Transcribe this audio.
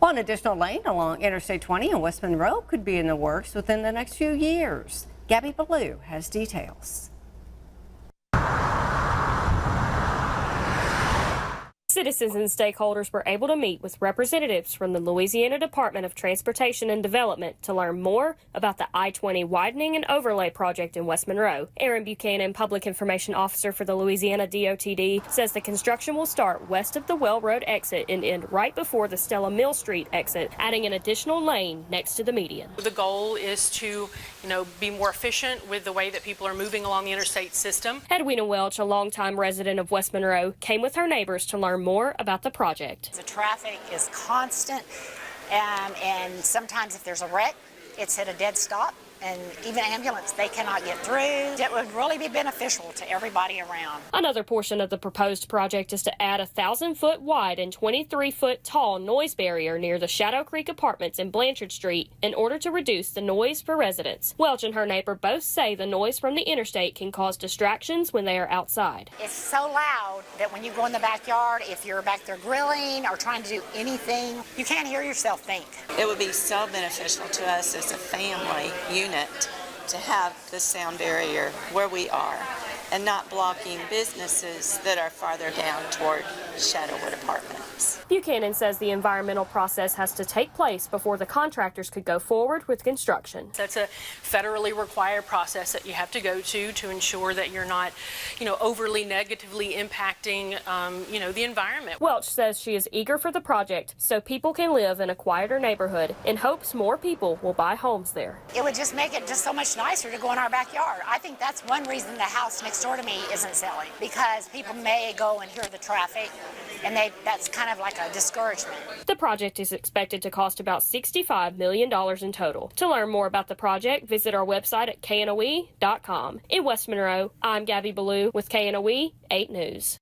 One additional lane along Interstate 20 in West Monroe could be in the works within the next few years. Gabby Ballou has details. Citizens and stakeholders were able to meet with representatives from the Louisiana Department of Transportation and Development to learn more about the I-20 widening and overlay project in West Monroe. Aaron Buchanan, Public Information Officer for the Louisiana DOTD, says the construction will start west of the Well Road exit and end right before the Stella Mill Street exit, adding an additional lane next to the median. The goal is to, be more efficient with the way that people are moving along the interstate system. Edwina Welch, a longtime resident of West Monroe, came with her neighbors to learn more about the project. The traffic is constant, and sometimes if there's a wreck, it's at a dead stop, and even ambulance, they cannot get through. It would really be beneficial to everybody around. Another portion of the proposed project is to add a 1,000-foot wide and 23-foot tall noise barrier near the Shadow Creek Apartments in Blanchard Street in order to reduce the noise for residents. Welch and her neighbor both say the noise from the interstate can cause distractions when they are outside. It's so loud that when you go in the backyard, if you're back there grilling or trying to do anything, you can't hear yourself think. It would be so beneficial to us as a family unit to have the sound barrier where we are and not blocking businesses that are farther down toward Shadowwood Apartments. Buchanan says the environmental process has to take place before the contractors could go forward with construction. That's a federally required process that you have to go to ensure that you're not, overly negatively impacting, the environment. Welch says she is eager for the project so people can live in a quieter neighborhood and hopes more people will buy homes there. It would just make it just so much nicer to go in our backyard. I think that's one reason the house next door to me isn't selling, because people may go and hear the traffic, and that's kind of like a discouragement. The project is expected to cost about $65 million in total. To learn more about the project, visit our website at knoe.com. In West Monroe, I'm Gabby Ballou with KNOE 8 News.